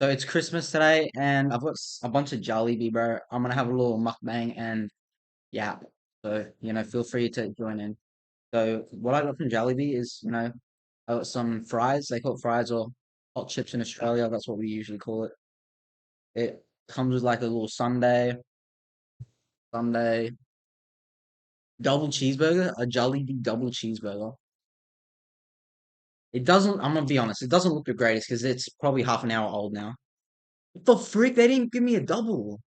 So it's Christmas today, and I've got a bunch of Jollibee, bro. I'm gonna have a little mukbang and yeah. So feel free to join in. So what I got from Jollibee is, I got some fries. They call it fries or hot chips in Australia. That's what we usually call it. It comes with like a little Sunday double cheeseburger, a Jollibee double cheeseburger. It doesn't. I'm gonna be honest. It doesn't look the greatest because it's probably half an hour old now. What the frick? They didn't give me a double.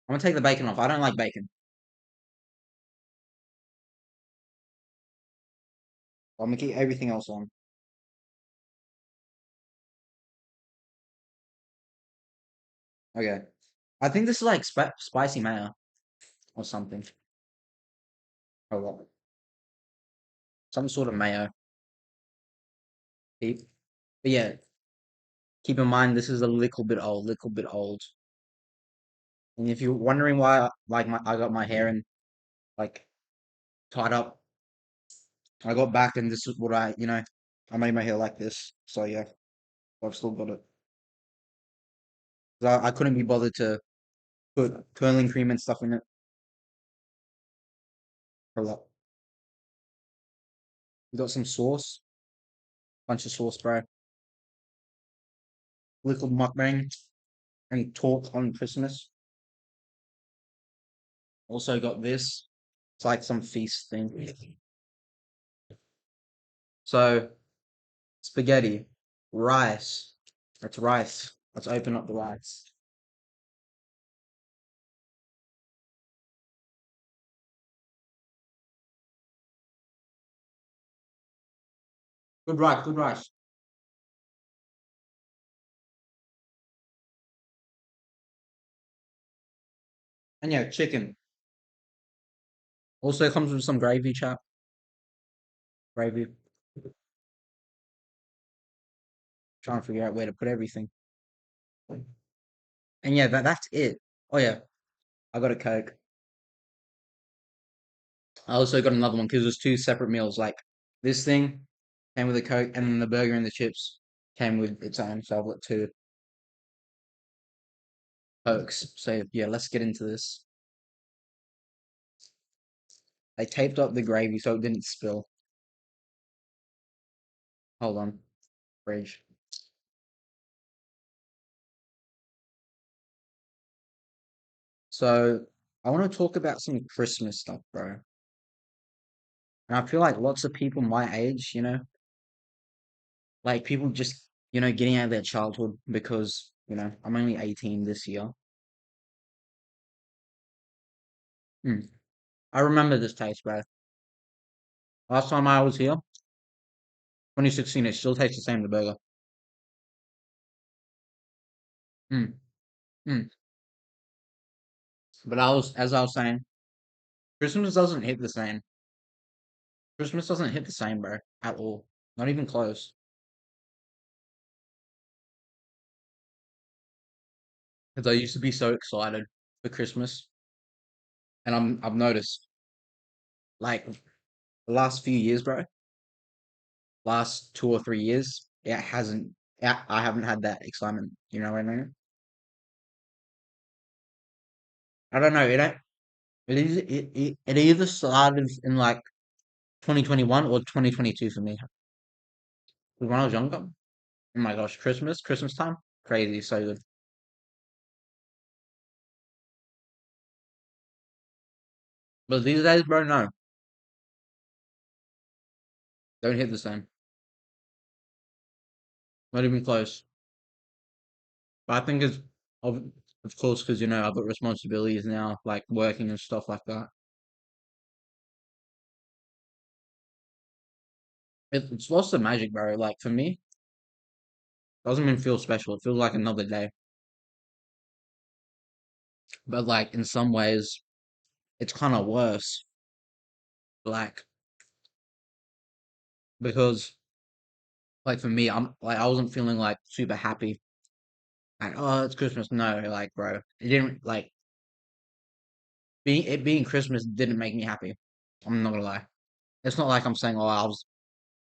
I'm gonna take the bacon off. I don't like bacon. I'm gonna keep everything else on. Okay. I think this is like spicy mayo or something. Hold on. Some sort of mayo. Keep. But yeah, keep in mind this is a little bit old, little bit old. And if you're wondering why, I got my hair in like tied up, I got back and this is what I made my hair like this. So yeah, I've still got it. 'Cause I couldn't be bothered to put curling cream and stuff in it. Hold up. We got some sauce, bunch of sauce, bro. Little mukbang and talk on Christmas. Also got this. It's like some feast thing. So spaghetti, rice. That's rice. Let's open up the rice. Good rice, good rice. And yeah, chicken. Also comes with some gravy, chap. Gravy. Trying to figure out where to put everything. And yeah, that's it. Oh yeah, I got a Coke. I also got another one because there's two separate meals. Like this thing came with a Coke, and then the burger and the chips came with its own. So I've got two Cokes. So yeah, let's get into this. I taped up the gravy so it didn't spill. Hold on, fridge. So I want to talk about some Christmas stuff, bro. And I feel like lots of people my age, like people just, getting out of their childhood because, I'm only 18 this year. Mm. I remember this taste, bro. Last time I was here, 2016, it still tastes the same, the burger. Mm. Mm. But as I was saying, Christmas doesn't hit the same. Christmas doesn't hit the same, bro, at all. Not even close. Because I used to be so excited for Christmas, and I've noticed like the last few years, bro, last 2 or 3 years, it hasn't. I haven't had that excitement. You know what I mean? I don't know. It either started in like 2021 or 2022 for me. 'Cause when I was younger, oh my gosh, Christmas time, crazy, so good. But these days, bro, no, don't hit the same. Not even close. But I think it's of of course because I've got responsibilities now, like working and stuff like that. It's lost the magic, bro. Like for me, doesn't even feel special. It feels like another day. But like in some ways, it's kind of worse. Like because like for me, I'm like I wasn't feeling like super happy. Like oh, it's Christmas. No, like bro, it didn't like being Christmas didn't make me happy. I'm not gonna lie. It's not like I'm saying oh I was.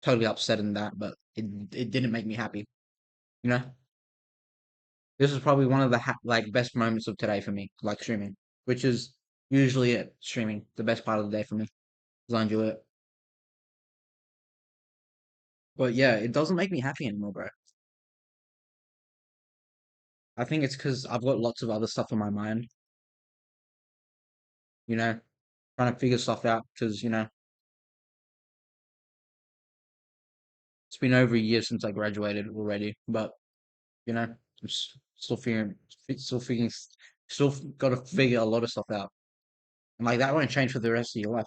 totally upset in that, but it didn't make me happy. You know, this is probably one of the like best moments of today for me, like streaming, which is usually it. Streaming, the best part of the day for me, 'cause I enjoy it. But yeah, it doesn't make me happy anymore, bro. I think it's because I've got lots of other stuff on my mind. You know, trying to figure stuff out because it's been over a year since I graduated already, but still figuring, still figuring, still got to figure a lot of stuff out. And like that won't change for the rest of your life.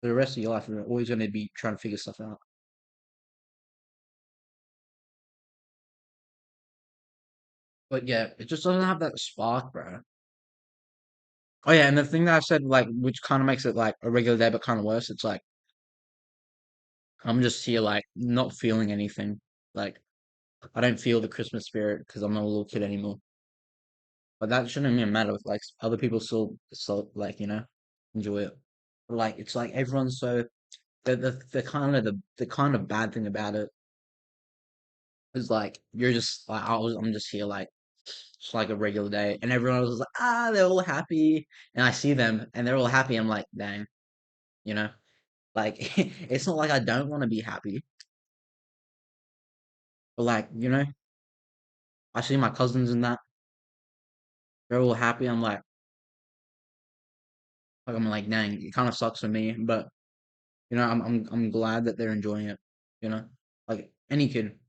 For the rest of your life, you're always going to be trying to figure stuff out. But yeah, it just doesn't have that spark, bro. Oh yeah, and the thing that I said, like, which kind of makes it like a regular day, but kind of worse. It's like I'm just here, like, not feeling anything. Like I don't feel the Christmas spirit because I'm not a little kid anymore. But that shouldn't even matter if like other people still like enjoy it. Like it's like everyone's so the kind of bad thing about it is like you're just like I'm just here like it's like a regular day and everyone was like they're all happy and I see them and they're all happy. I'm like dang, you know like it's not like I don't want to be happy, but like I see my cousins and that they're all happy. I'm like dang, it kind of sucks for me, but I'm glad that they're enjoying it, you know, like any kid,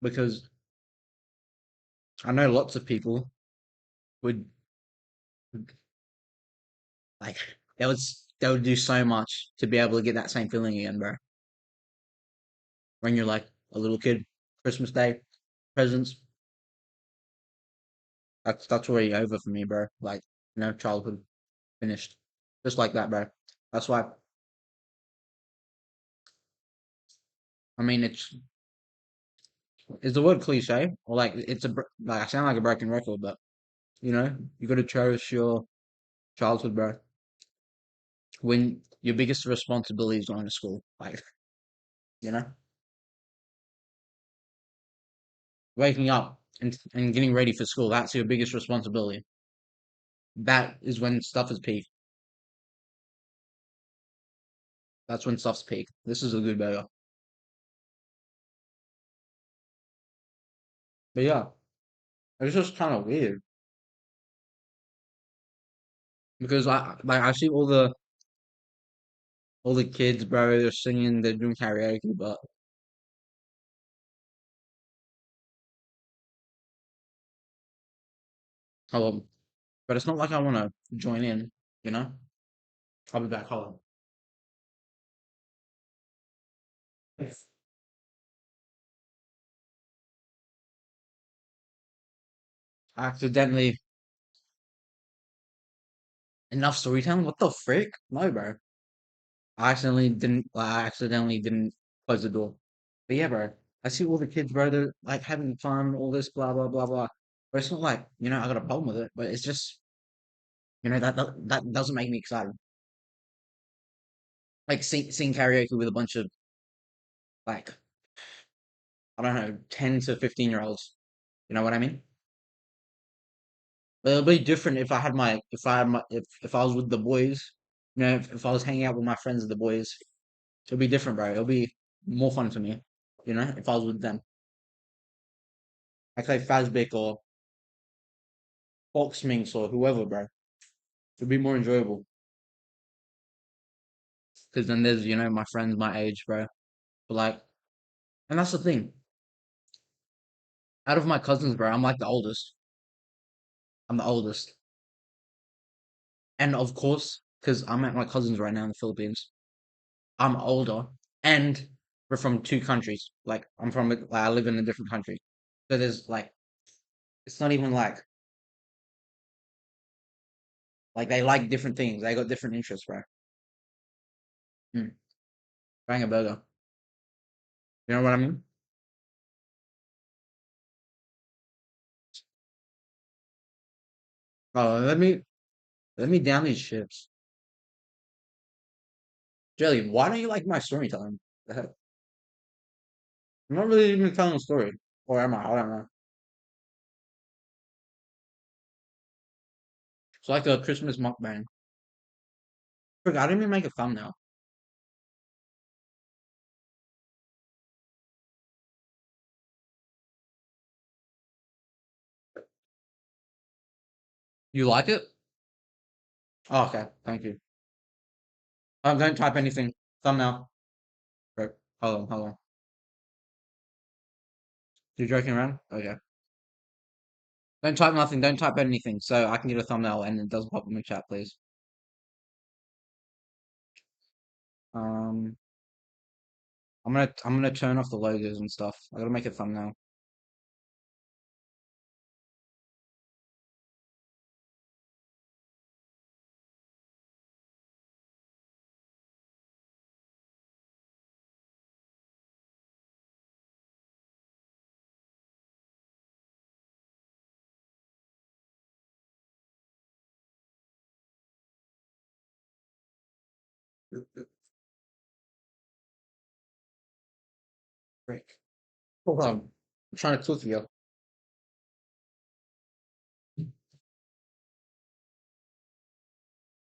because I know lots of people would like they would do so much to be able to get that same feeling again, bro. When you're like a little kid, Christmas Day, presents, that's already over for me, bro. Like, childhood finished. Just like that, bro. That's why I mean it's the word cliche or like like I sound like a broken record, but you gotta cherish your childhood, bro. When your biggest responsibility is going to school. Like, you know, waking up and getting ready for school, that's your biggest responsibility. That is when stuff is peak. That's when stuff's peak. This is a good burger. But yeah, it's just kind of weird because I see all the kids, bro, they're singing, they're doing karaoke, but um, but it's not like I want to join in, you know? I'll be back. Hold on. I accidentally enough storytelling. What the frick? No, bro. I accidentally didn't close the door. But yeah, bro, I see all the kids, bro, they're like having fun, all this blah blah blah blah. But it's not like, I got a problem with it, but it's just, that doesn't make me excited. Like sing karaoke with a bunch of like, I don't know, 10 to 15-year-olds. You know what I mean? But it'll be different if I was with the boys, if I was hanging out with my friends, the boys, it'll be different, bro. It'll be more fun for me, if I was with them. Like say Fazbik or Fox Minx or whoever, bro. It'd be more enjoyable. Because then there's, my friends my age, bro. But like, and that's the thing. Out of my cousins, bro, I'm like the oldest. I'm the oldest. And of course, because I'm at my cousins right now in the Philippines, I'm older. And we're from two countries. Like, I live in a different country. So there's like, it's not even like they like different things. They got different interests, bro. Mm. Bang a burger. You know what I mean? Oh, let me down these chips. Jelly, why don't you like my storytelling? The heck? I'm not really even telling a story. Or am I? I don't know. It's like a Christmas mukbang. Frick, I didn't even make a thumbnail. You like it? Oh, okay, thank you. Don't type anything. Thumbnail. Frick. Hold on, hold on. You joking around? Okay. Don't type nothing. Don't type anything. So I can get a thumbnail and it doesn't pop in the chat, please. Um, I'm gonna turn off the logos and stuff. I gotta make a thumbnail. Frick. Hold on. I'm trying to cook you.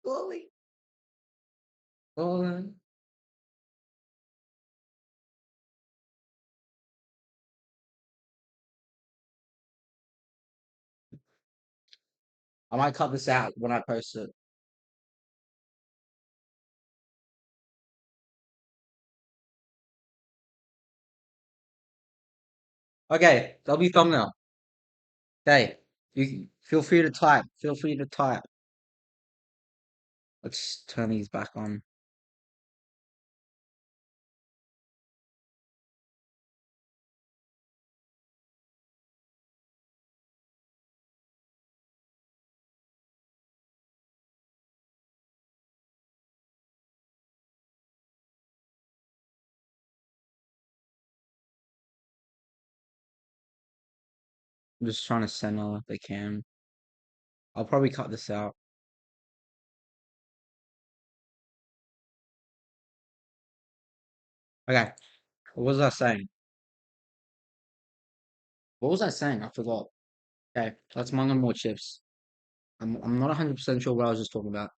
Slowly. Hold. I might cut this out when I post it. Okay, that'll be thumbnail. Okay, you feel free to type. Feel free to type. Let's turn these back on. I'm just trying to center the cam. I'll probably cut this out. Okay, what was I saying? What was I saying? I forgot. Okay, let's manga more chips. I'm not 100% sure what I was just talking about.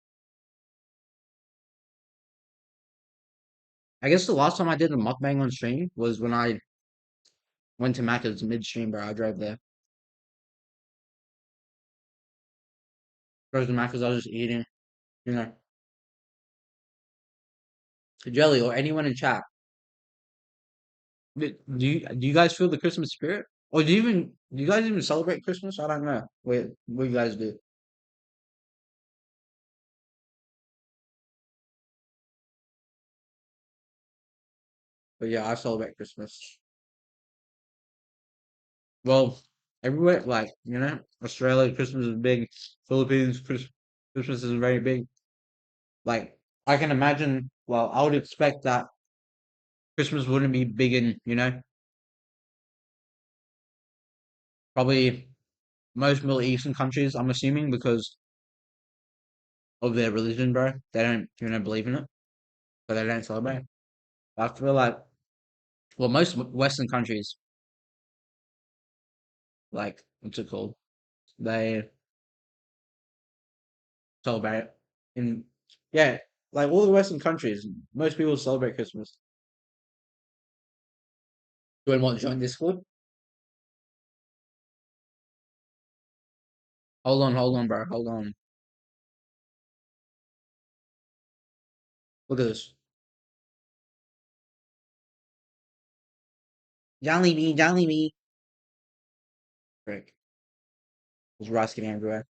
I guess the last time I did a mukbang on stream was when I went to Macca's midstream, bro. I drove there. Drove to Macca's, I was just eating, you know, jelly or anyone in chat. Do you guys feel the Christmas spirit? Or do you guys even celebrate Christmas? I don't know. Wait, what you guys do? But yeah, I celebrate Christmas. Well, everywhere, like, Australia, Christmas is big. Philippines, Christmas is very big. Like, I can imagine, well, I would expect that Christmas wouldn't be big in, probably most Middle Eastern countries, I'm assuming, because of their religion, bro. They don't, believe in it, but they don't celebrate. I feel like, well, most Western countries, like, what's it called? They celebrate in, yeah, like all the Western countries, most people celebrate Christmas. Do you want to join Discord? Hold on, bro. Hold on. Look at this. Jollibee, Jollibee. Frick. There's rice getting everywhere.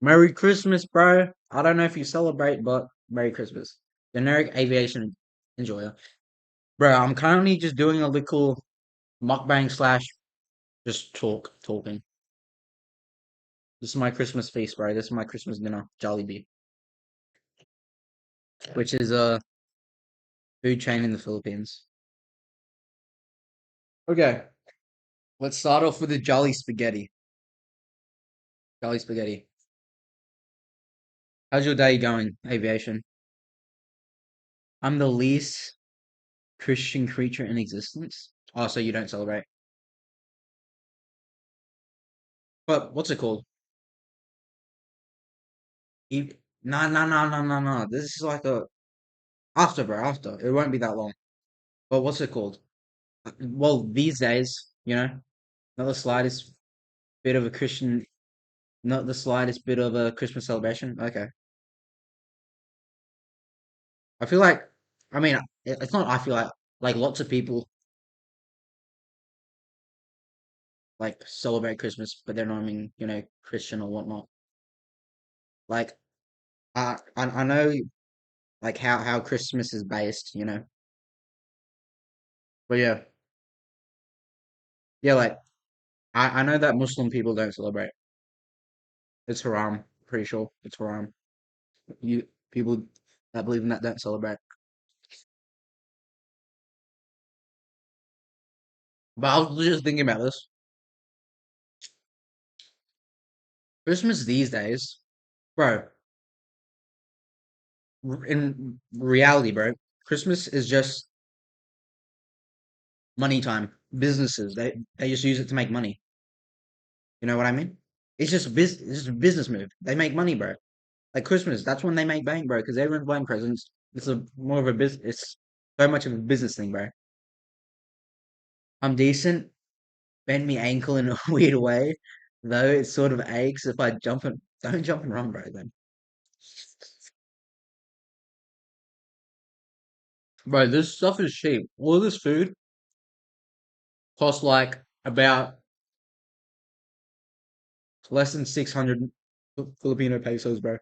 Merry Christmas, bro. I don't know if you celebrate, but Merry Christmas. Generic aviation enjoyer. Bro, I'm currently just doing a little mukbang slash just talking. This is my Christmas feast, bro. This is my Christmas dinner, Jollibee, which is a food chain in the Philippines. Okay, let's start off with the Jolly Spaghetti. Jolly Spaghetti. How's your day going, aviation? I'm the least Christian creature in existence. Oh, so you don't celebrate. But what's it called? No, no, no, no, no, no. This is like a after, bro. After it won't be that long. But what's it called? Well, these days, not the slightest bit of a Christian, not the slightest bit of a Christmas celebration. Okay, I feel like, I mean, it's not. I feel like lots of people like celebrate Christmas, but they're not even, Christian or whatnot. Like, I know like how Christmas is based, but yeah, like I know that Muslim people don't celebrate. It's haram, pretty sure it's haram. You people that believe in that don't celebrate. But I was just thinking about this. Christmas these days, bro. In reality, bro, Christmas is just money time. Businesses they just use it to make money. You know what I mean? It's just a business move. They make money, bro. Like Christmas, that's when they make bank, bro, because everyone's buying presents. It's a more of a business. It's so much of a business thing, bro. I'm decent. Bend me ankle in a weird way, though it sort of aches if I jump and don't jump and run, bro. Then, bro, this stuff is cheap. All this food costs like about less than 600 Filipino pesos, bro.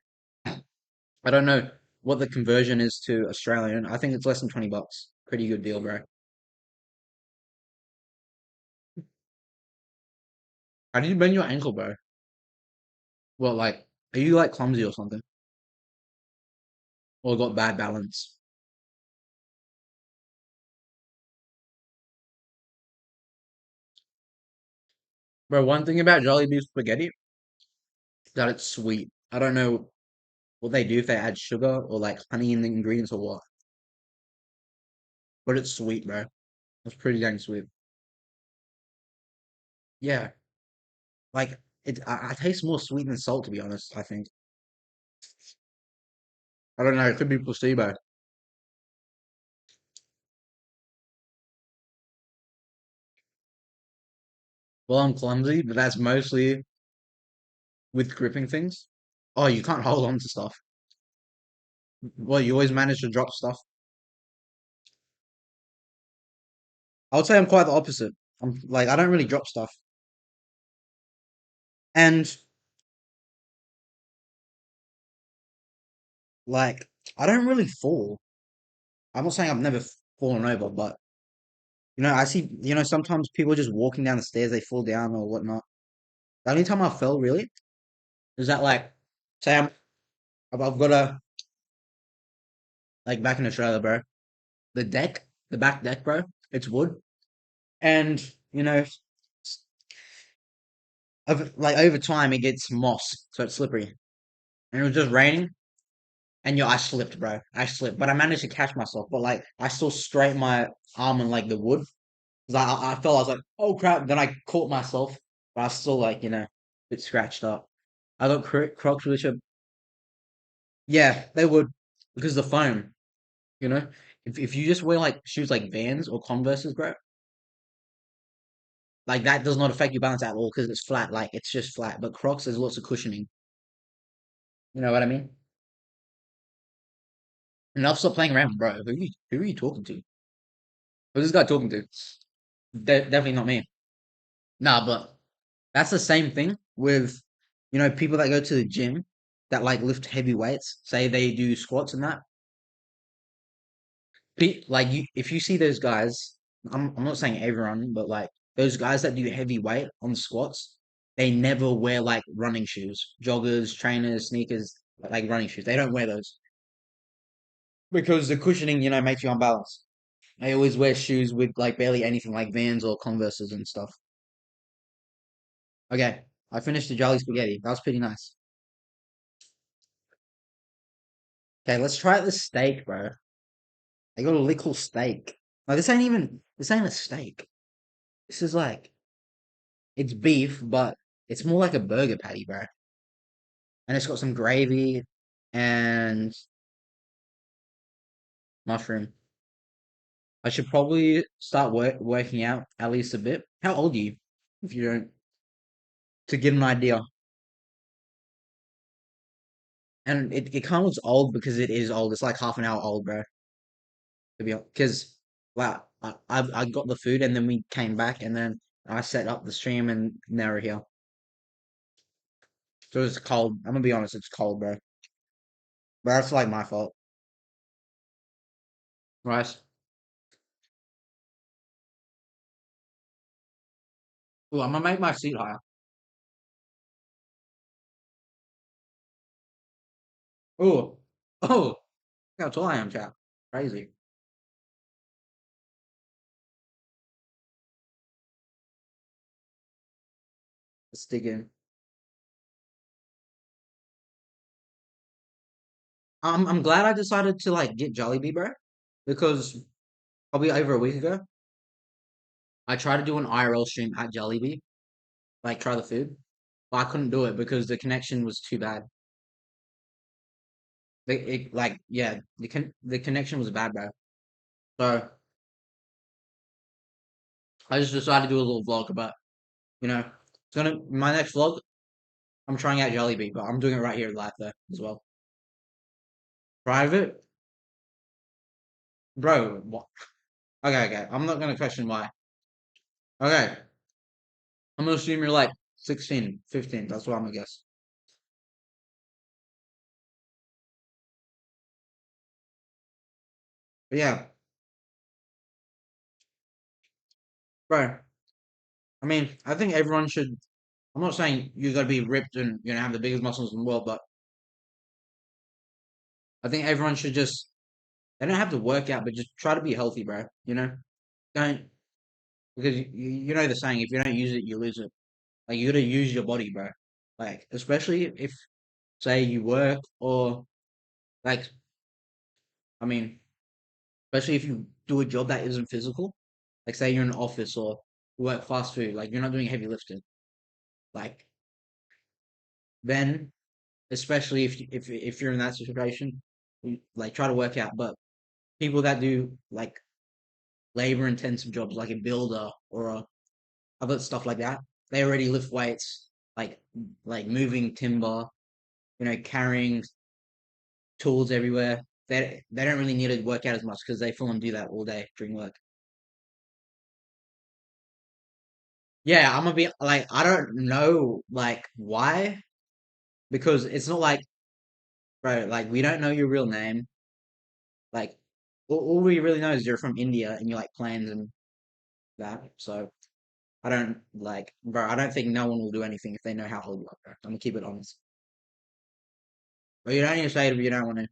I don't know what the conversion is to Australian. I think it's less than 20 bucks. Pretty good deal, bro. How did you bend your ankle, bro? Well, like, are you like clumsy or something? Or got bad balance? Bro, one thing about Jollibee spaghetti is that it's sweet. I don't know what they do if they add sugar or like honey in the ingredients or what, but it's sweet, bro. It's pretty dang sweet. Yeah, like I taste more sweet than salt, to be honest. I think. I don't know. It could be placebo. Well, I'm clumsy, but that's mostly with gripping things. Oh, you can't hold on to stuff. Well, you always manage to drop stuff. I would say I'm quite the opposite. I'm like I don't really drop stuff, and like I don't really fall. I'm not saying I've never fallen over, but I see. Sometimes people just walking down the stairs, they fall down or whatnot. The only time I fell really is that like, say I've got a like back in Australia, bro. The deck, the back deck, bro. It's wood, and over time it gets moss, so it's slippery. And it was just raining, and I slipped, bro. I slipped, but I managed to catch myself. But like, I still straightened my arm on like the wood. 'Cause I fell. I was like, oh crap! Then I caught myself, but I was still like, a bit scratched up. I got Crocs, which are yeah, they would because the foam. You know, if you just wear like shoes like Vans or Converse's, bro, like that does not affect your balance at all because it's flat. Like it's just flat. But Crocs, there's lots of cushioning. You know what I mean? And I've stopped playing around, bro. Who are you talking to? Who's this guy talking to? Definitely not me. Nah, but that's the same thing with people that go to the gym that like lift heavy weights. Say they do squats and that. Like if you see those guys, I'm not saying everyone, but like those guys that do heavy weight on squats, they never wear like running shoes, joggers, trainers, sneakers, like running shoes. They don't wear those because the cushioning, makes you unbalanced. They always wear shoes with like barely anything, like Vans or Converses and stuff. Okay, I finished the Jolly Spaghetti. That was pretty nice. Okay, let's try the steak, bro. They got a little steak. Like this ain't a steak. This is like it's beef, but it's more like a burger patty, bro. And it's got some gravy and mushroom. I should probably start working out at least a bit. How old are you? If you don't, to get an idea. And it kind of looks old because it is old. It's like half an hour old, bro. To be honest, because wow, I got the food and then we came back and then I set up the stream and now we're here. So it's cold. I'm gonna be honest, it's cold, bro. But that's like my fault. Rice. Oh, I'm gonna make my seat higher. Oh, oh, look how tall I am, chap. Crazy. Let's dig in. I'm glad I decided to like get Jollibee, bro, because probably over a week ago I tried to do an IRL stream at Jollibee, like try the food, but I couldn't do it because the connection was too bad. Like yeah, the connection was bad, bro. So I just decided to do a little vlog, but you know, it's gonna my next vlog. I'm trying out Jollibee, but I'm doing it right here live though as well. Private, bro. What? Okay, okay. I'm not gonna question why. Okay, I'm gonna assume you're like 16, 15. That's what I'm gonna guess. But yeah, bro. I mean, I think everyone should. I'm not saying you gotta be ripped and have the biggest muscles in the world, but I think everyone should just. They don't have to work out, but just try to be healthy, bro. Don't because you know the saying: if you don't use it, you lose it. Like you gotta use your body, bro. Like especially if say you work or like I mean, especially if you do a job that isn't physical. Like say you're in an office or work fast food, like you're not doing heavy lifting. Like then, especially if you're in that situation, like try to work out. But people that do like labor intensive jobs, like a builder or other stuff like that, they already lift weights, like moving timber, carrying tools everywhere. They don't really need to work out as much because they full and do that all day during work. Yeah, I'm gonna be like, I don't know like why, because it's not like, bro, like we don't know your real name. Like all we really know is you're from India and you like planes and that. So I don't like, bro, I don't think no one will do anything if they know how old you are, bro. I'm gonna keep it honest. But you don't need to say it if you don't want to.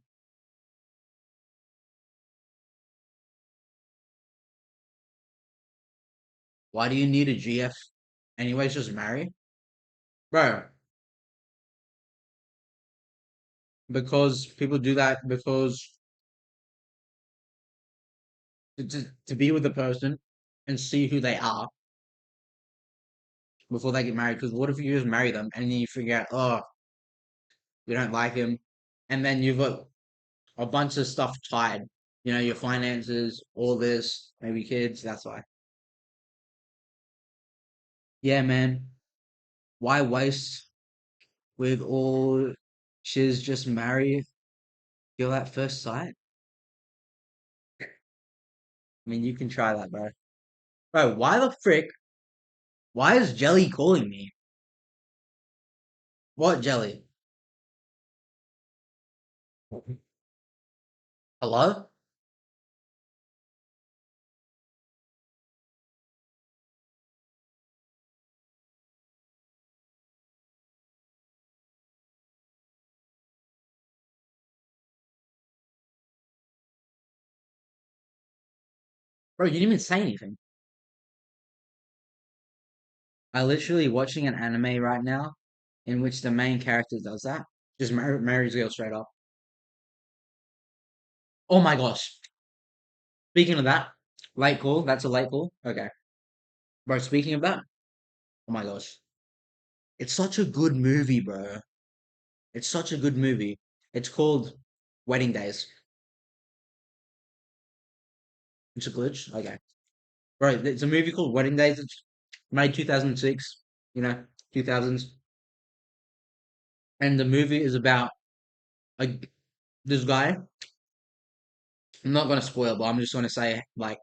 Why do you need a GF? Anyways, just marry, bro. Because people do that because to be with the person and see who they are before they get married. Because what if you just marry them and then you figure out, oh, you don't like him, and then you've got a bunch of stuff tied. Your finances, all this, maybe kids. That's why. Yeah, man. Why waste with all shiz? Just marry, feel at first sight. I mean, you can try that, bro. Bro, why the frick? Why is Jelly calling me? What Jelly? Hello? Bro, you didn't even say anything. I literally watching an anime right now in which the main character does that. Just marries girl straight up. Oh my gosh. Speaking of that, late call. That's a late call. Okay, bro. Speaking of that, oh my gosh, it's such a good movie, bro. It's such a good movie. It's called Wedding Days. It's a glitch. Okay, bro. It's a movie called Wedding Days. It's made 2006. You know, 2000s, and the movie is about a this guy. I'm not gonna spoil, but I'm just gonna say like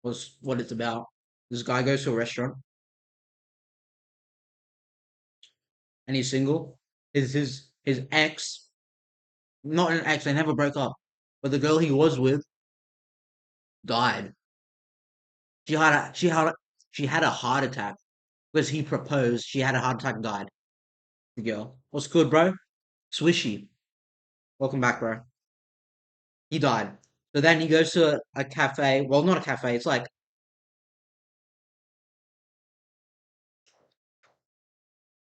what's what it's about. This guy goes to a restaurant and he's single. His ex, not an ex, they never broke up, but the girl he was with died. She had a heart attack because he proposed. She had a heart attack and died. The girl. What's good, bro? Swishy. Welcome back, bro. He died. So then he goes to a cafe. Well, not a cafe. It's like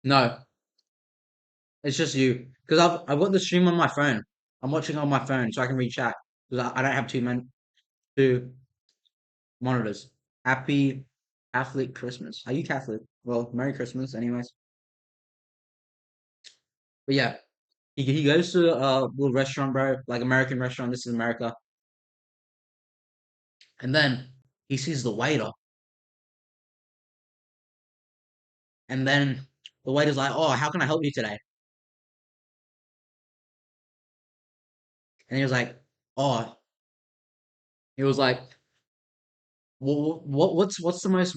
no, it's just you. Because I've got the stream on my phone. I'm watching on my phone so I can read chat. Because I don't have two monitors. Happy Catholic Christmas. Are you Catholic? Well, Merry Christmas, anyways. But yeah, he goes to a little restaurant, bro, like American restaurant. This is America, and then he sees the waiter, and then the waiter's like, "Oh, how can I help you today?" And he was like, "Oh," he was like, what's the most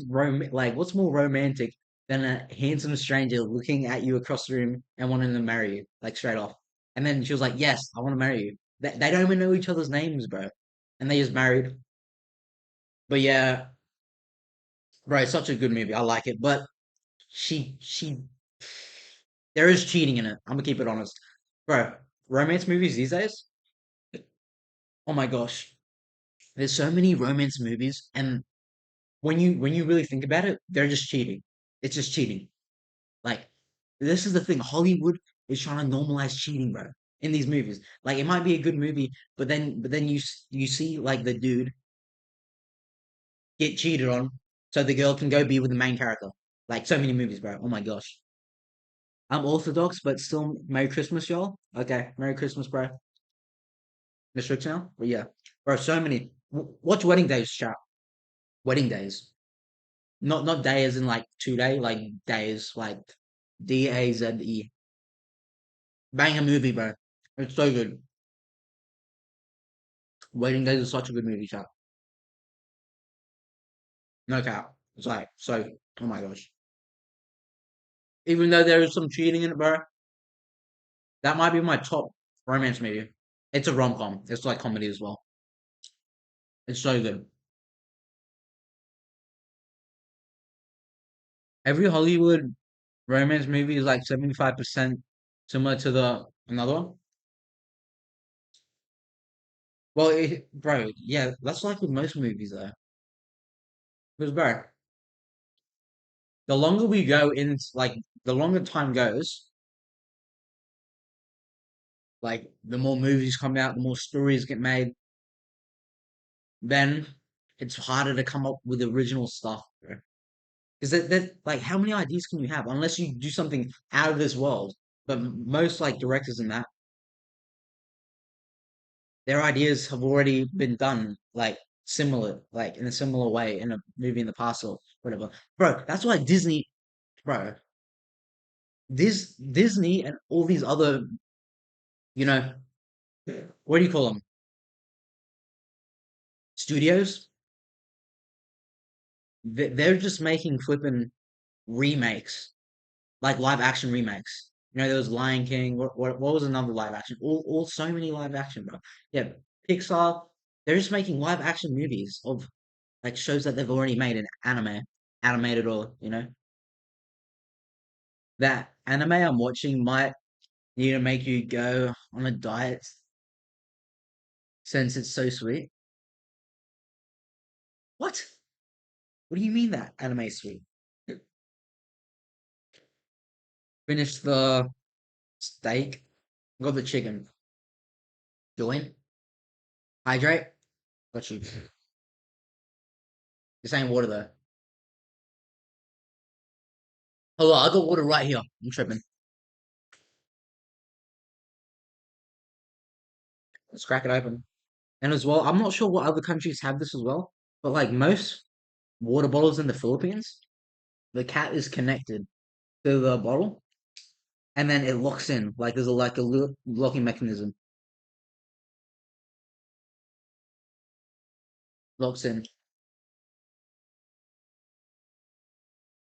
like what's more romantic than a handsome stranger looking at you across the room and wanting to marry you like straight off?" And then she was like, "Yes, I want to marry you." They don't even know each other's names, bro, and they just married. But yeah, bro, it's such a good movie. I like it, but she there is cheating in it. I'm gonna keep it honest, bro. Romance movies these days, oh my gosh, there's so many romance movies, and when you really think about it, they're just cheating. It's just cheating. Like, this is the thing. Hollywood is trying to normalize cheating, bro, in these movies. Like, it might be a good movie, but then you see like the dude get cheated on, so the girl can go be with the main character. Like so many movies, bro. Oh my gosh. I'm Orthodox, but still Merry Christmas, y'all. Okay, Merry Christmas, bro. Mr. now, but yeah, bro. So many. Watch Wedding Days, chat. Wedding Days. Not day as in like 2 day, like days, like Daze. Bang a movie, bro. It's so good. Wedding Days is such a good movie, chat. No cap. It's like so. Oh my gosh. Even though there is some cheating in it, bro, that might be my top romance movie. It's a rom com. It's like comedy as well. It's so good. Every Hollywood romance movie is like 75% similar to the another one. Well, bro, yeah, that's like with most movies though. Because, bro, the longer we go in, like the longer time goes, like the more movies come out, the more stories get made, then it's harder to come up with original stuff, bro. Because like, how many ideas can you have unless you do something out of this world? But most like directors in that, their ideas have already been done, like similar, like in a similar way in a movie in the past or whatever. Bro, that's why Disney, bro, this Disney and all these other, you know, what do you call them? Studios. They're just making flipping remakes, like live action remakes. You know, there was Lion King. What was another live action? All so many live action, bro. Yeah, Pixar. They're just making live action movies of like shows that they've already made in animated or that anime I'm watching might need to make you go on a diet since it's so sweet. What? What do you mean that anime is sweet? Finish the steak. Got the chicken. Join. Hydrate. Got you. You're saying water though. Hold on, I got water right here. I'm tripping. Let's crack it open. And as well, I'm not sure what other countries have this as well, but like most water bottles in the Philippines, the cap is connected to the bottle, and then it locks in. Like there's a little locking mechanism. Locks in.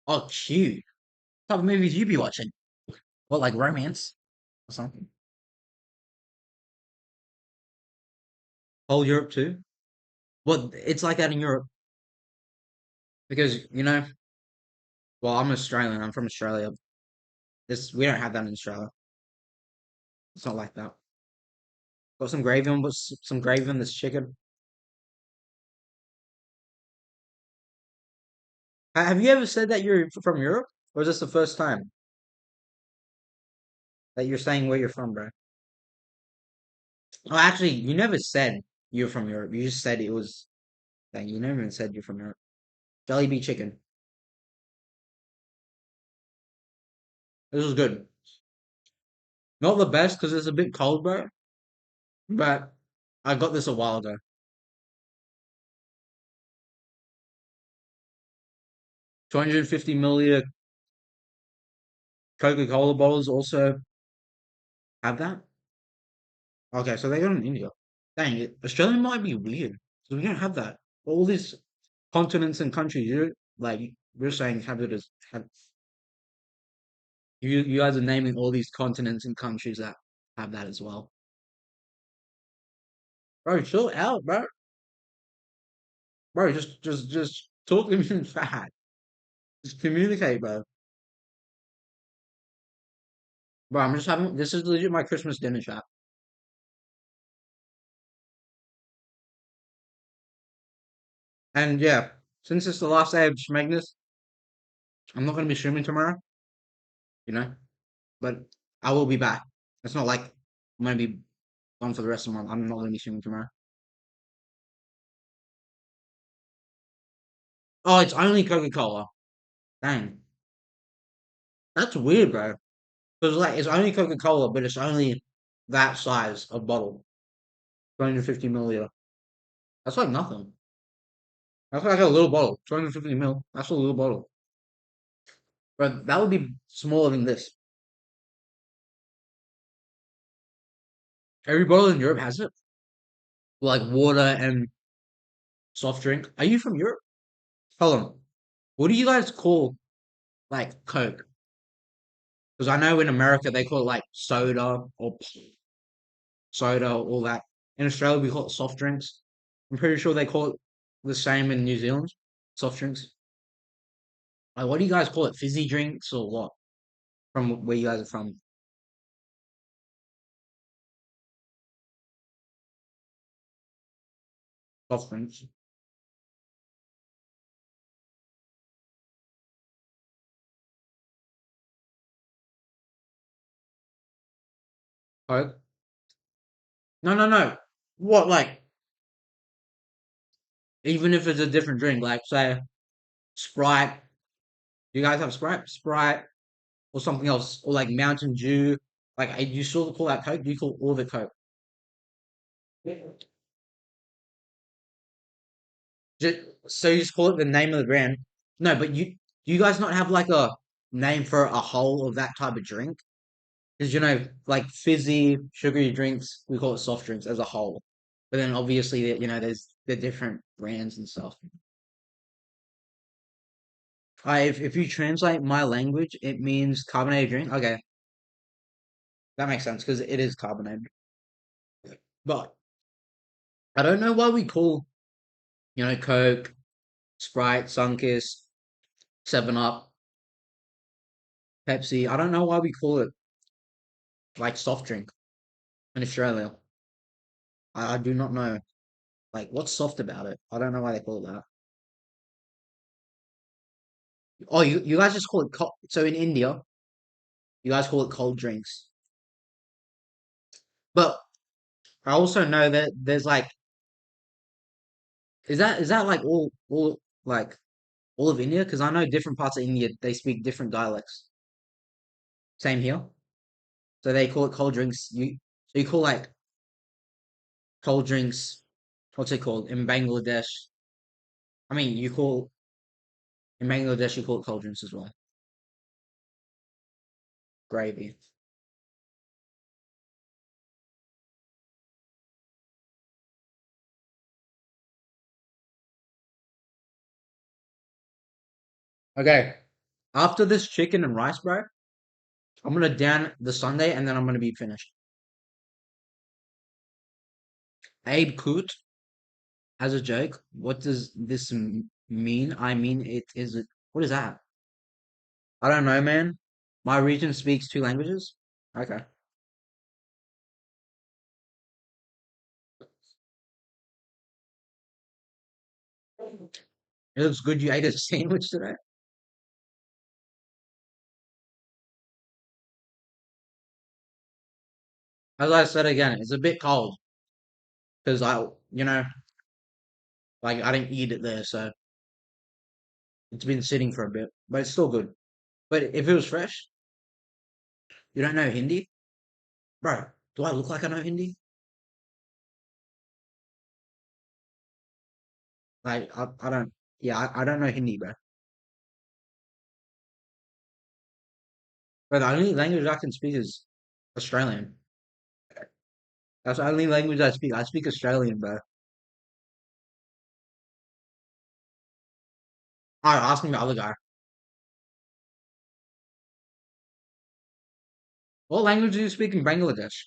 Oh, cute. What type of movies you be watching? What, like romance or something? Whole Europe too? Well, it's like that in Europe because well, I'm Australian. I'm from Australia. This we don't have that in Australia. It's not like that. Got some gravy on, some gravy on this chicken. Have you ever said that you're from Europe, or is this the first time that you're saying where you're from, bro? Oh, actually, you never said you're from Europe. You just said it was. Dang, you never even said you're from Europe. Jollibee chicken. This is good. Not the best because it's a bit cold, bro. But I got this a while ago. 250 milliliter Coca-Cola bottles also have that. Okay, so they got it in India. Dang it, Australia might be weird because we don't have that. All these continents and countries, you're saying have it as have you guys are naming all these continents and countries that have that as well. Bro, chill out, bro. Bro, just talk to me in fact. Just communicate, bro. Bro, I'm just having this is legit my Christmas dinner chat. And yeah, since it's the last day of Schmagnus, I'm not gonna be streaming tomorrow, you know, but I will be back. It's not like I'm gonna be gone for the rest of the month. I'm not gonna be streaming tomorrow. Oh, it's only Coca-Cola. Dang. That's weird, bro. Because like it's only Coca-Cola, but it's only that size of bottle. 250 milliliter. That's like nothing. That's like a little bottle. 250 mil. That's a little bottle. But that would be smaller than this. Every bottle in Europe has it. Like water and soft drink. Are you from Europe? Hold on. What do you guys call like Coke? Because I know in America they call it like soda or soda, all that. In Australia we call it soft drinks. I'm pretty sure they call it the same in New Zealand. Soft drinks. Like what do you guys call it? Fizzy drinks or what? From where you guys are from? Soft drinks. Coke? No, no, no. What like even if it's a different drink, like say Sprite. Do you guys have Sprite? Sprite or something else, or like Mountain Dew. Like you still call that Coke? Do you call all the Coke? Just, so you just call it the name of the brand? No, but you guys not have like a name for a whole of that type of drink? Because like fizzy, sugary drinks, we call it soft drinks as a whole. But then obviously, there's the different brands and stuff. If you translate my language, it means carbonated drink. Okay, that makes sense because it is carbonated. But I don't know why we call Coke, Sprite, Sunkist, Seven Up, Pepsi. I don't know why we call it like soft drink in Australia. I do not know. Like, what's soft about it? I don't know why they call it that. Oh, you guys just call it so in India, you guys call it cold drinks. But I also know that there's like Is that like all like all of India? Because I know different parts of India they speak different dialects. Same here. So they call it cold drinks. So you call like cold drinks. What's it called in Bangladesh? I mean, you call in Bangladesh you call it cold drinks as well. Gravy. Okay. After this chicken and rice, bro, I'm gonna down the sundae and then I'm gonna be finished. Abe Coot as a joke. What does this mean? I mean, it is. What is that? I don't know, man. My region speaks two languages. Okay. It looks good you ate a sandwich today. As I said again, it's a bit cold because like I didn't eat it there, so it's been sitting for a bit, but it's still good. But if it was fresh, you don't know Hindi, bro. Do I look like I know Hindi? Like I don't. Yeah, I don't know Hindi, bro. But the only language I can speak is Australian. That's the only language I speak. I speak Australian, bro. Alright, ask me the other guy. What language do you speak in Bangladesh?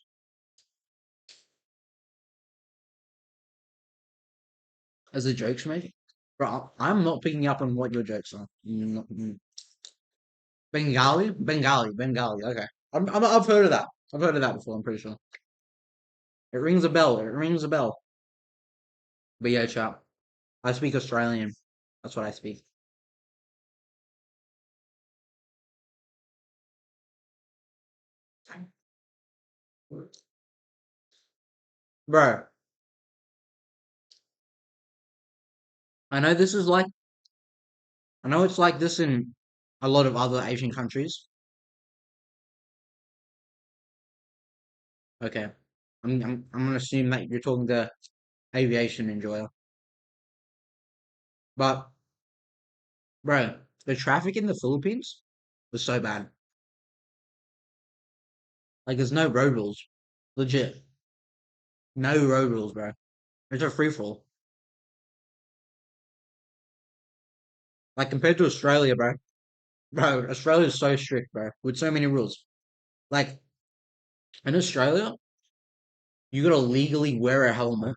As a jokes, mate? Bro, I'm not picking up on what your jokes are. Bengali? Bengali. Okay. I've heard of that. I've heard of that before, I'm pretty sure. It rings a bell. It rings a bell. But yeah, chap. I speak Australian. That's what I speak. Bro, I know this is like, I know it's like this in a lot of other Asian countries. Okay. I'm gonna assume that you're talking to aviation enjoyer. But, bro, the traffic in the Philippines was so bad. Like, there's no road rules. Legit. No road rules, bro. It's a free for all. Like, compared to Australia, bro. Bro, Australia's so strict, bro, with so many rules. Like, in Australia, you gotta legally wear a helmet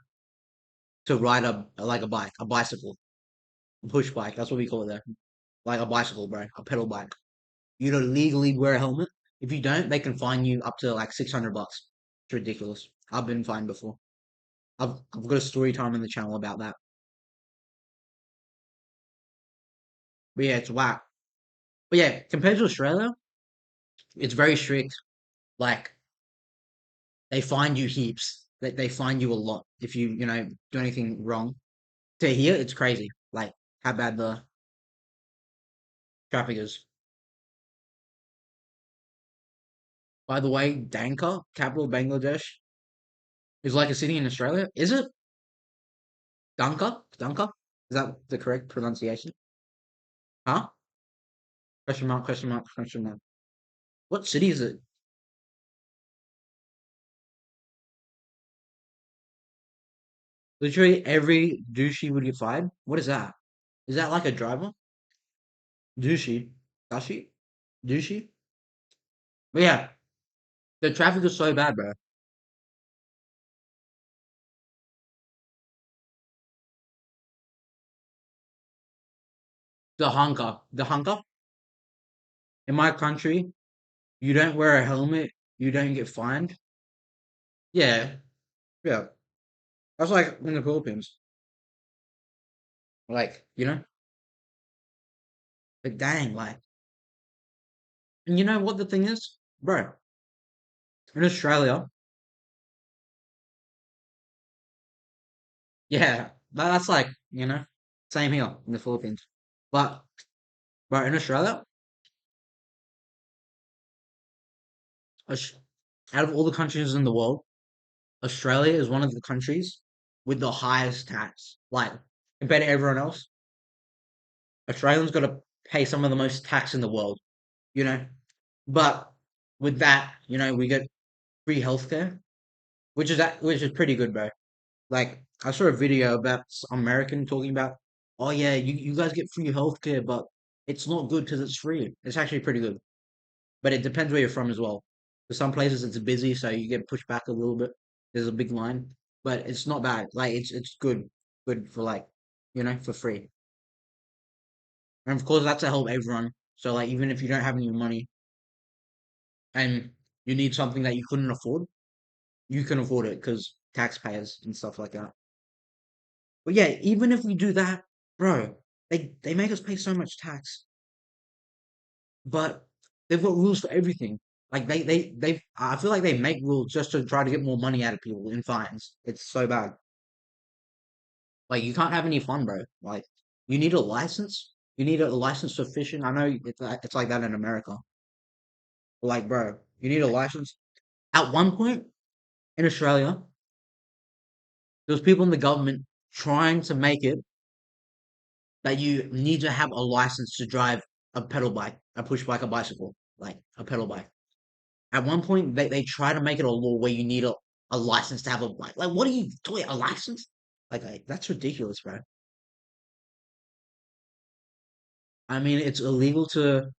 to ride like a bike, a bicycle, a push bike. That's what we call it there. Like a bicycle, bro, a pedal bike. You gotta legally wear a helmet. If you don't, they can fine you up to like 600 bucks. It's ridiculous. I've been fined before. I've got a story time on the channel about that. But yeah, it's whack. But yeah, compared to Australia, it's very strict. Like they find you heaps. They find you a lot if you do anything wrong. To here, it's crazy. Like how bad the traffic is. By the way, Dhaka, capital of Bangladesh, is like a city in Australia. Is it? Dhaka? Is that the correct pronunciation? Huh? Question mark, question mark, question mark. What city is it? Literally every douchey would get fired. What is that? Is that like a driver? Douchey. Dashi? Douchey? But yeah, the traffic is so bad, bro. The hunker. In my country, you don't wear a helmet, you don't get fined. Yeah, yeah. That's like in the Philippines. But dang, like, and you know what the thing is? Bro, in Australia, yeah. that's like, same here in the Philippines. But in Australia, Aus- out of all the countries in the world, Australia is one of the countries with the highest tax. Like, compared to everyone else, Australians got to pay some of the most tax in the world, you know? But with that, we get free healthcare, which is pretty good, bro. Like, I saw a video about some American talking about, oh yeah, you guys get free healthcare, but it's not good because it's free. It's actually pretty good, but it depends where you're from as well. For some places it's busy, so you get pushed back a little bit. There's a big line, but it's not bad. Like it's good for like, for free. And of course that's to help everyone. So like even if you don't have any money and you need something that you couldn't afford, you can afford it because taxpayers and stuff like that. But yeah, even if we do that, bro, they make us pay so much tax, but they've got rules for everything. Like I feel like they make rules just to try to get more money out of people in fines. It's so bad. Like you can't have any fun, bro. Like you need a license. You need a license for fishing. I know it's like that in America. But like, bro, you need a license. At one point in Australia, there was people in the government trying to make it that you need to have a license to drive a pedal bike, a push bike, a bicycle, like a pedal bike. At one point, they try to make it a law where you need a license to have a bike. Like, what are you doing? A license? Like, that's ridiculous, bro. I mean, it's illegal to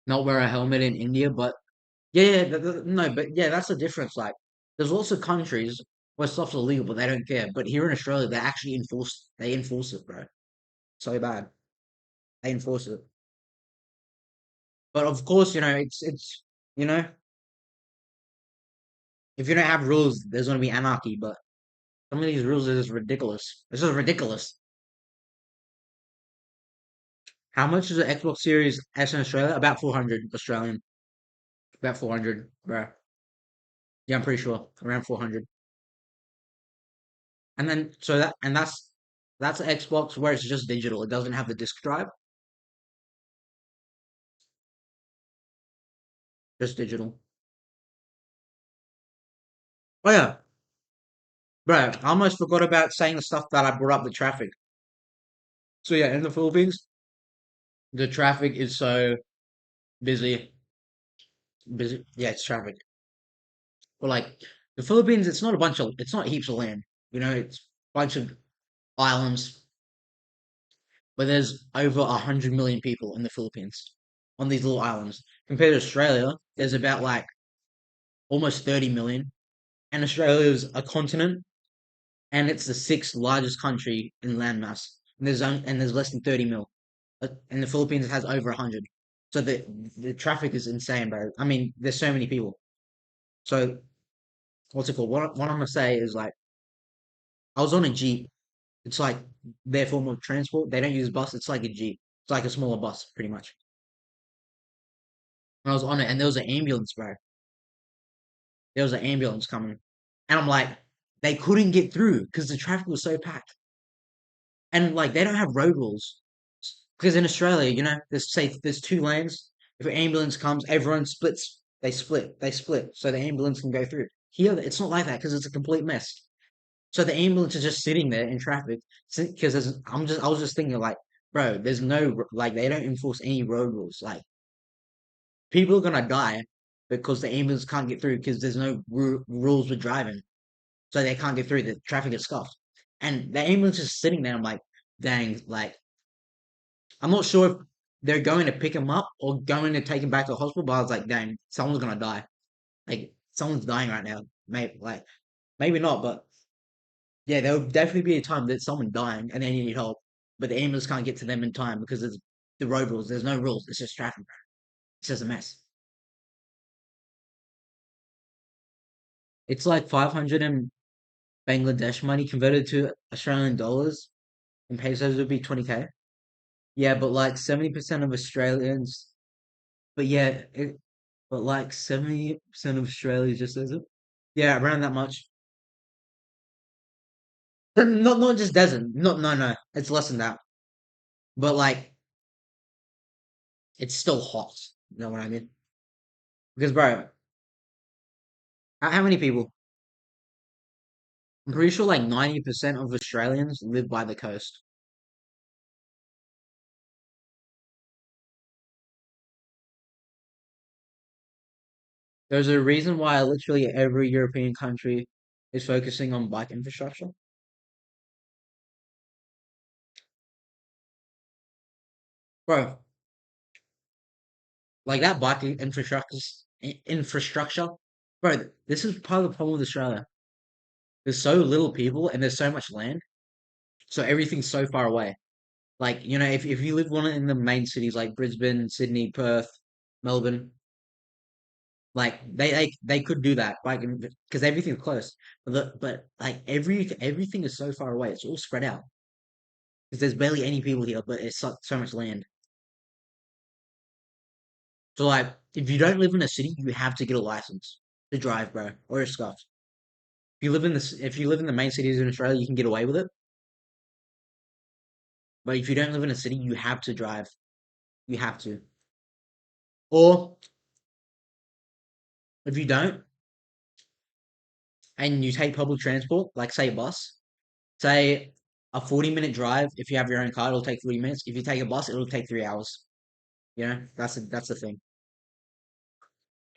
not wear a helmet in India, but yeah, yeah, no, but yeah, that's the difference. Like, there's also countries where stuff's illegal, but they don't care. But here in Australia, they enforce it, bro. So bad. They enforce it. But of course, you know, if you don't have rules, there's gonna be anarchy. But some of these rules are just ridiculous. It's just ridiculous. How much is the Xbox Series S in Australia? About 400 Australian. About 400, bro. Yeah, I'm pretty sure around 400. And then that's an Xbox where it's just digital. It doesn't have the disc drive, just digital. Oh yeah, bro. I almost forgot about saying the stuff that I brought up the traffic. So yeah, in the Philippines, the traffic is so busy. Busy. Yeah, it's traffic. But like the Philippines, it's not heaps of land. It's a bunch of islands where there's over 100 million people in the Philippines on these little islands. Compared to Australia, there's about like almost 30 million. And Australia is a continent and it's the sixth largest country in landmass. And there's less than 30 mil. And the Philippines has over 100. So the traffic is insane, bro. I mean, there's so many people. So what's it called? What I'm gonna say is like I was on a Jeep. It's like their form of transport. They don't use bus. It's like a Jeep. It's like a smaller bus, pretty much. And I was on it, and there was an ambulance, bro. There was an ambulance coming, and I'm like, they couldn't get through because the traffic was so packed. And like, they don't have road rules because in Australia, there's two lanes. If an ambulance comes, everyone splits. They split, so the ambulance can go through. Here, it's not like that because it's a complete mess. So the ambulance is just sitting there in traffic because I was just thinking like, bro, there's like they don't enforce any road rules. Like people are gonna die because the ambulance can't get through because there's no rules with driving, so they can't get through. The traffic is scuffed, and the ambulance is sitting there. I'm like, dang, like I'm not sure if they're going to pick him up or going to take him back to the hospital. But I was like, dang, someone's gonna die. Like someone's dying right now. Maybe not, but yeah, there will definitely be a time that someone dying and they need help, but the ambulance can't get to them in time because there's the road rules. There's no rules. It's just traffic. It's just a mess. It's like 500 in Bangladesh money converted to Australian dollars and pesos would be 20K. Yeah, but like 70% of Australians, but yeah, but like 70% of Australia just says it. Yeah, around that much. Not just desert. No. It's less than that. But like, it's still hot. You know what I mean? Because bro, how many people? I'm pretty sure like 90% of Australians live by the coast. There's a reason why literally every European country is focusing on bike infrastructure. Bro, like that bike infrastructure. Bro, this is part of the problem with Australia. There's so little people and there's so much land, so everything's so far away. Like, if you live one in the main cities like Brisbane, Sydney, Perth, Melbourne, like they could do that, like because everything's close. But like everything is so far away. It's all spread out because there's barely any people here, but it's so much land. So like, if you don't live in a city, you have to get a license to drive, bro, or you're scuffed. If you live in the main cities in Australia, you can get away with it. But if you don't live in a city, you have to drive. You have to. Or if you don't, and you take public transport, like say bus, say a 40-minute drive. If you have your own car, it'll take 40 minutes. If you take a bus, it'll take 3 hours. That's the thing.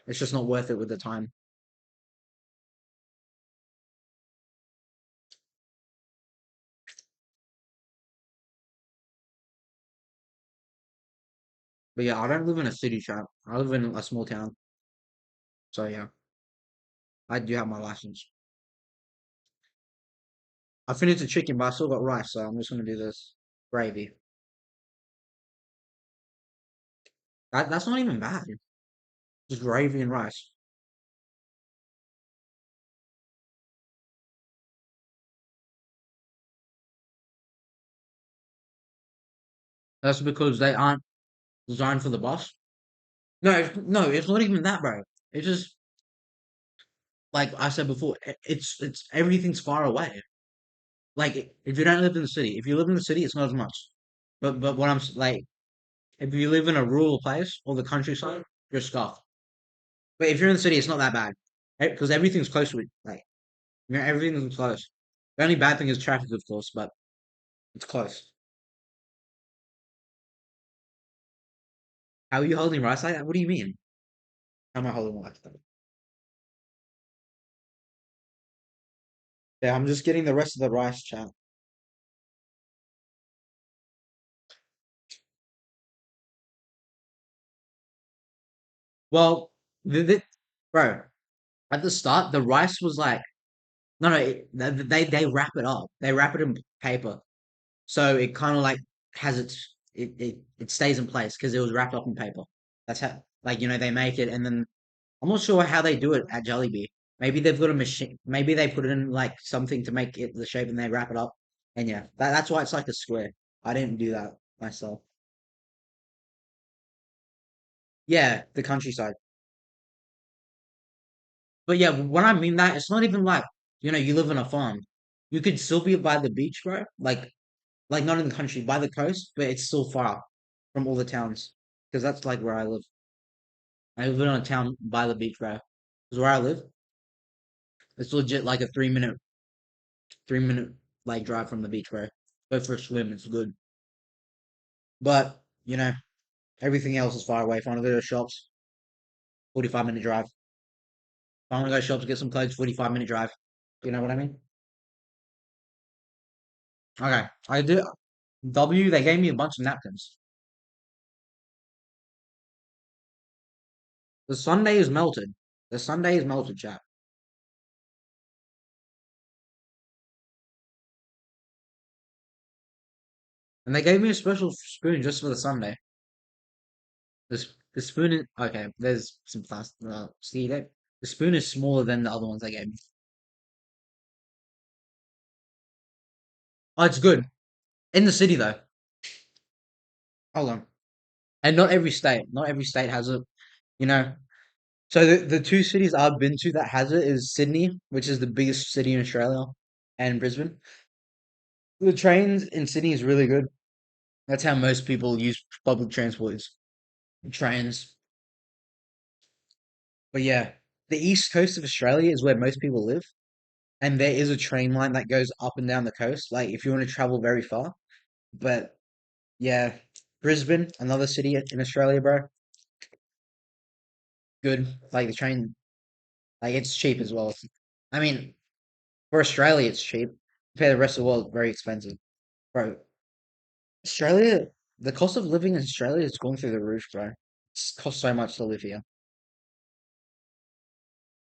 It's just not worth it with the time. But yeah, I don't live in a city, chap. I live in a small town. So yeah, I do have my license. I finished the chicken, but I still got rice, so I'm just gonna do this gravy. That's not even bad. Just gravy and rice. That's because they aren't designed for the bus. No, it's not even that, bro. It's just like I said before. It's everything's far away. Like if you don't live in the city, if you live in the city, it's not as much. But what like, if you live in a rural place or the countryside, you're scuffed. But if you're in the city, it's not that bad because everything's close to it. Like everything's close. The only bad thing is traffic, of course, but it's close. How are you holding rice like that? What do you mean? How am I holding rice like that? Yeah, I'm just getting the rest of the rice, chat. Well, bro, at the start, the rice was like, no, they wrap it up. They wrap it in paper, so it kind of like has it stays in place because it was wrapped up in paper. That's how, like, they make it, and then I'm not sure how they do it at Jollibee. Maybe they've got a machine. Maybe they put it in like something to make it the shape, and they wrap it up. And yeah, that's why it's like a square. I didn't do that myself. Yeah, the countryside. But yeah, when I mean that, it's not even like, you live in a farm. You could still be by the beach, bro. Like not in the country, by the coast, but it's still far from all the towns. Because that's like where I live. I live in a town by the beach, bro. Because where I live, it's legit like a 3-minute like drive from the beach, bro. Go for a swim, it's good. But, everything else is far away. If I want to go to shops, 45-minute drive. If I want to go to shops, get some clothes, 45-minute drive. You know what I mean? Okay. I do. They gave me a bunch of napkins. The Sunday is melted. The Sunday is melted, chap. And they gave me a special spoon just for the Sunday. The spoon is okay. There's some plastic. See that the spoon is smaller than the other ones they gave me. Oh, it's good in the city though. Hold on. And not every state has it. You know. So the two cities I've been to that has it is Sydney, which is the biggest city in Australia, and Brisbane. The trains in Sydney is really good. That's how most people use public transport is trains. But yeah, the east coast of Australia is where most people live, and there is a train line that goes up and down the coast. Like if you want to travel very far. But yeah, Brisbane, another city in Australia, bro. Good. Like the train, like it's cheap as well. I mean, for Australia, it's cheap. Compare the rest of the world, very expensive, bro. Australia, the cost of living in Australia is going through the roof, bro. It's cost so much to live here.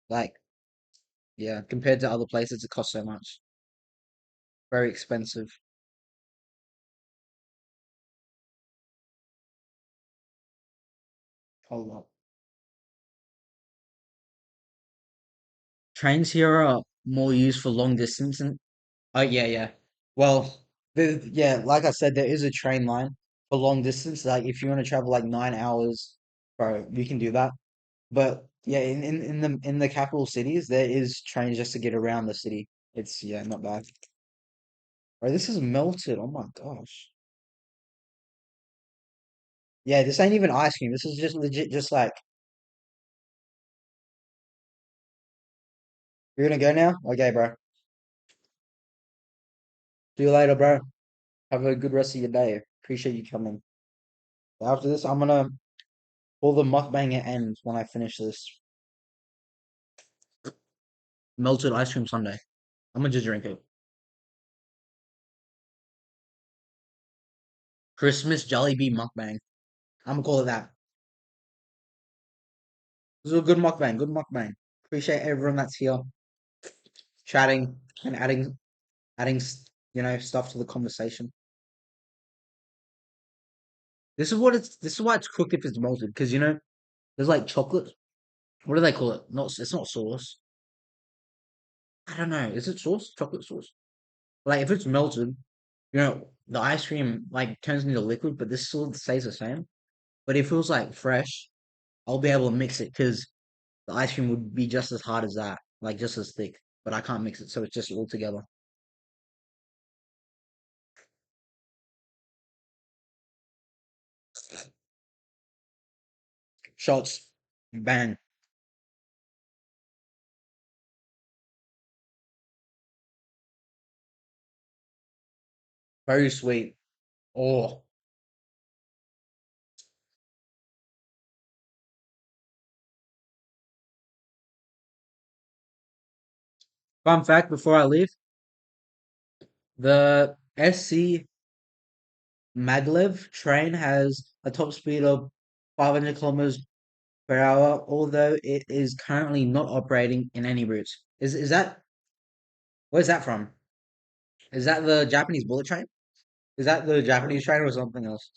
Like, yeah, compared to other places, it costs so much. Very expensive. Hold up. Trains here are more used for long distance and oh yeah, yeah. Well, yeah, like I said, there is a train line for long distance. Like if you want to travel like 9 hours, bro, you can do that. But yeah, in the capital cities, there is trains just to get around the city. It's yeah, not bad. Bro, this is melted. Oh my gosh. Yeah, this ain't even ice cream. This is just legit, just like you're gonna go now? Okay, bro. See you later, bro. Have a good rest of your day. Appreciate you coming. After this, I'm gonna pull the mukbang at end when I finish this melted ice cream sundae. I'm gonna just drink it. Christmas Jollibee mukbang. I'm gonna call it that. This is a good mukbang. Good mukbang. Appreciate everyone that's here, chatting and adding stuff to the conversation. This is why it's cooked if it's melted because there's like chocolate. What do they call it? Not it's not sauce. I don't know. Is it sauce? Chocolate sauce? Like if it's melted, the ice cream like turns into liquid, but this still stays the same. But if it was like fresh, I'll be able to mix it because the ice cream would be just as hard as that, like just as thick. But I can't mix it, so it's just all together. Shots, bang, very sweet. Oh, fun fact before I leave, the SC Maglev train has a top speed of 500 kilometers per hour, although it is currently not operating in any routes. Is that where's that from? Is that the Japanese bullet train? Is that the Japanese train or something else?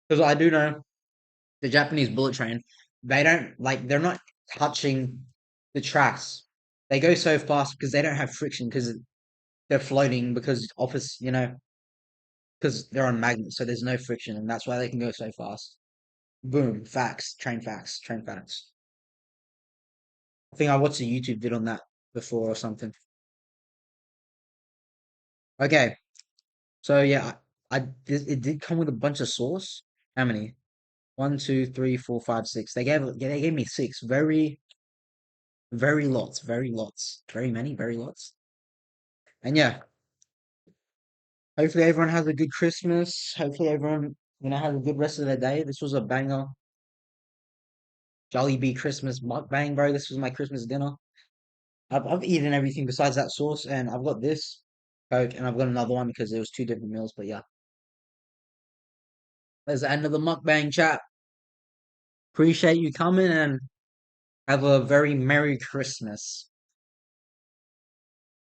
Because I do know the Japanese bullet train, they don't like they're not touching the tracks. They go so fast because they don't have friction because they're floating because because they're on magnets, so there's no friction, and that's why they can go so fast. Boom, facts, train facts, train facts. I think I watched a YouTube vid on that before or something. Okay, so yeah, it did come with a bunch of sauce. How many? One, two, three, four, five, six. They gave me six. Very, very lots, very lots, very many, very lots. And yeah, hopefully everyone has a good Christmas. Hopefully everyone has a good rest of their day. This was a banger, Jollibee Christmas mukbang, bro. This was my Christmas dinner. I've eaten everything besides that sauce, and I've got this Coke, and I've got another one because there was two different meals. But yeah, there's the end of the mukbang chat. Appreciate you coming and have a very Merry Christmas.